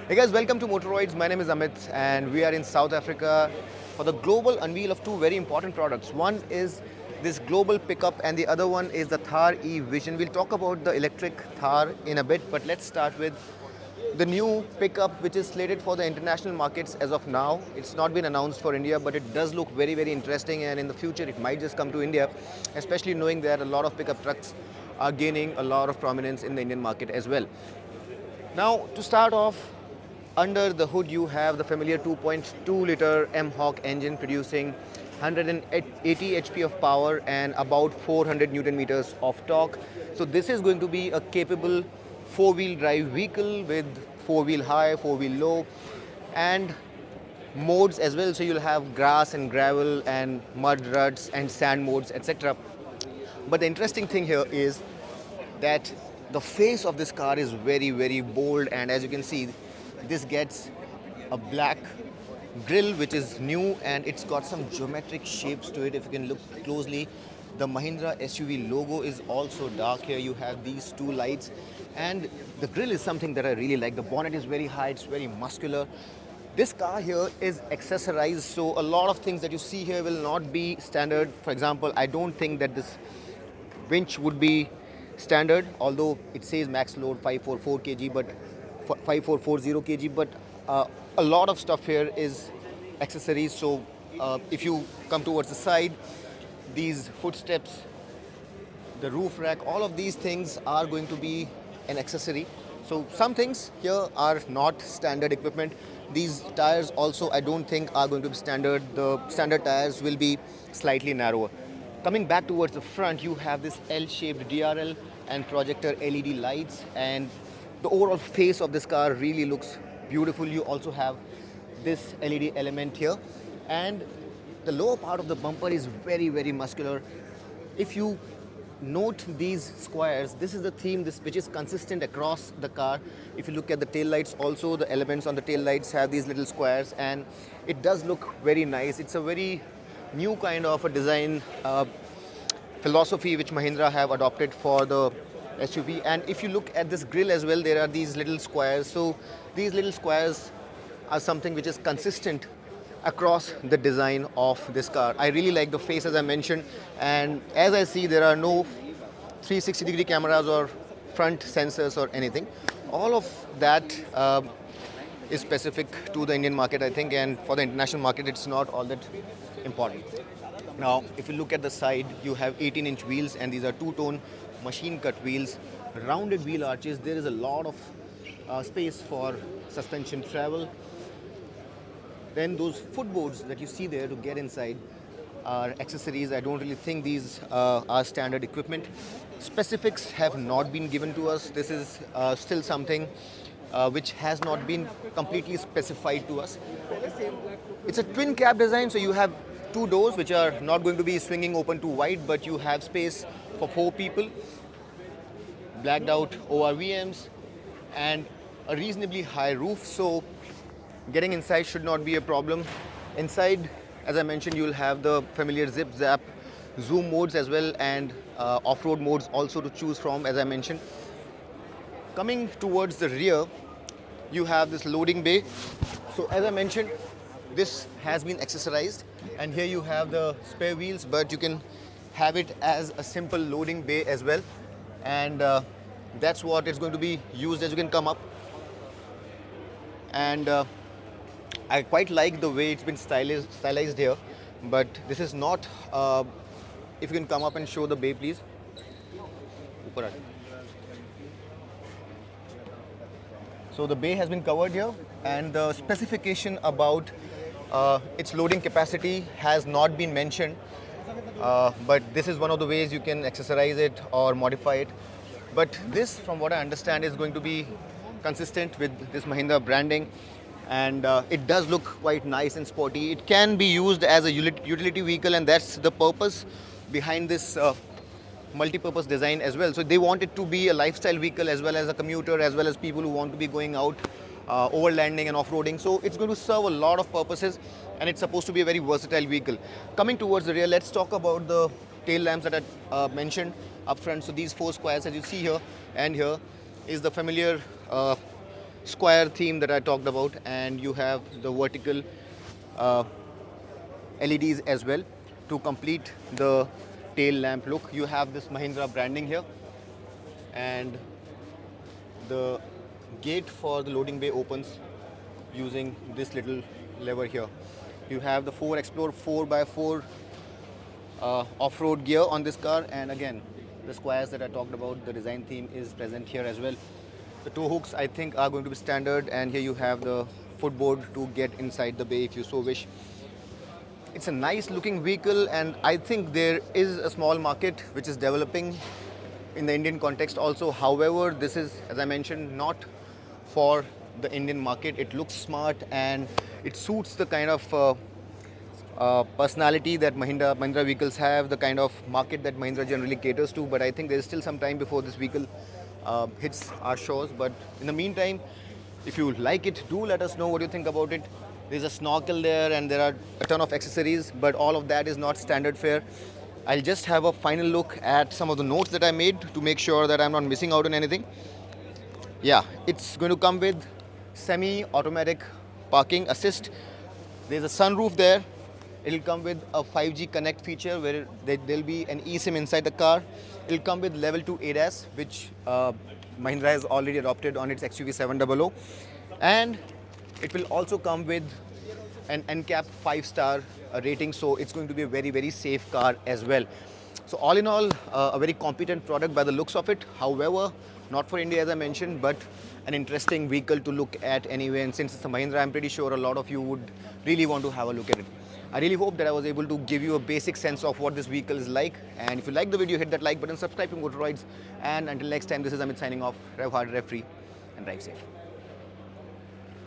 Hey guys, welcome to Motoroids. My name is Amit and we are in South Africa for the global unveil of two very important products. One is this global pickup and the other one is the Thar E Vision. We'll talk about the electric Thar in a bit, but let's start with the new pickup which is slated for the international markets as of now. It's not been announced for India, but it does look very, very interesting, and in the future it might just come to India, especially knowing that a lot of pickup trucks are gaining a lot of prominence in the Indian market as well. Now, to start off, under the hood you have the familiar 2.2 liter mHawk engine producing 180 HP of power and about 400 Newton meters of torque. So this is going to be a capable four-wheel drive vehicle with four-wheel high, four-wheel low, and modes as well. So you'll have grass and gravel and mud ruts and sand modes, etc. But the interesting thing here is that the face of this car is very, very bold, and as you can see, this gets a black grille which is new, and it's got some geometric shapes to it. If you can look closely, the Mahindra SUV logo is also dark here. You have these two lights, and the grille is something that I really like. The bonnet is very high, it's very muscular. This car here is accessorized, so a lot of things that you see here will not be standard. For example, I don't think that this winch would be standard, although it says max load 544 kg, but 5440 kg, but a lot of stuff here is accessories. So if you come towards the side, these footsteps, the roof rack, all of these things are going to be an accessory. So some things here are not standard equipment. These tires also I don't think are going to be standard. The standard tires will be slightly narrower. Coming back towards the front, you have this L-shaped DRL and projector LED lights, and the overall face of this car really looks beautiful. You also have this LED element here, and the lower part of the bumper is very, very muscular. If you note these squares, this is the theme which is consistent across the car. If you look at the tail lights, also the elements on the tail lights have these little squares, and it does look very nice. It's a very new kind of a design philosophy which Mahindra have adopted for the SUV. And if you look at this grille as well, there are these little squares. So these little squares are something which is consistent across the design of this car. I really like the face, as I mentioned, and as I see, there are no 360-degree cameras or front sensors or anything. All of that is specific to the Indian market, I think, and for the international market, it's not all that important. Now, if you look at the side, you have 18-inch wheels, and these are two-tone machine-cut wheels, rounded wheel arches. There is a lot of space for suspension travel. Then those footboards that you see there to get inside are accessories. I don't really think these are standard equipment. Specifics have not been given to us. This is still something which has not been completely specified to us. It's a twin cab design, so you have two doors which are not going to be swinging open too wide, but you have space for four people, blacked out ORVMs, and a reasonably high roof, so getting inside should not be a problem. Inside, as I mentioned, you'll have the familiar zip zap zoom modes as well, and off-road modes also to choose from, as I mentioned. Coming towards the rear, you have this loading bay. So as I mentioned, this has been accessorized, and here you have the spare wheels, but you can have it as a simple loading bay as well, and that's what it's going to be used as. You can come up, and I quite like the way it's been stylized here, but this is not. If you can come up and show the bay, please. So the bay has been covered here, and the specification about its loading capacity has not been mentioned, but this is one of the ways you can accessorize it or modify it. But this, from what I understand, is going to be consistent with this Mahindra branding, and it does look quite nice and sporty. It can be used as a utility vehicle, and that's the purpose behind this multi-purpose design as well. So they want it to be a lifestyle vehicle as well as a commuter, as well as people who want to be going out overlanding and off-roading. So it's going to serve a lot of purposes, and it's supposed to be a very versatile vehicle. Coming towards the rear, let's talk about the tail lamps that I mentioned up front. So these four squares as you see here and here is the familiar square theme that I talked about, and you have the vertical uh, LEDs as well to complete the tail lamp look. You have this Mahindra branding here, and the gate for the loading bay opens using this little lever here. You have the 4 Explore 4x4 off-road gear on this car, and again the squares that I talked about, the design theme is present here as well. The tow hooks I think are going to be standard, and here you have the footboard to get inside the bay if you so wish. It's a nice looking vehicle, and I think there is a small market which is developing in the Indian context also. However, this is, as I mentioned, not for the Indian market. It looks smart and it suits the kind of personality that Mahindra vehicles have, the kind of market that Mahindra generally caters to. But I think there is still some time before this vehicle hits our shores. But in the meantime, if you like it, do let us know what you think about it. There's a snorkel there and there are a ton of accessories, but all of that is not standard fare. I'll just have a final look at some of the notes that I made to make sure that I'm not missing out on anything. Yeah, it's going to come with semi-automatic parking assist. There's a sunroof there. It'll come with a 5G Connect feature where there'll be an eSIM inside the car. It'll come with level 2 ADAS, which Mahindra has already adopted on its XUV 700. And it will also come with an NCAP 5-star rating, so it's going to be a very, very safe car as well. So all in all, a very competent product by the looks of it. However, not for India as I mentioned, but an interesting vehicle to look at anyway. And since it's a Mahindra, I'm pretty sure a lot of you would really want to have a look at it. I really hope that I was able to give you a basic sense of what this vehicle is like. And if you like the video, hit that like button, subscribe to Motoroids. And until next time, this is Amit signing off. Rev hard, rev free, and drive safe.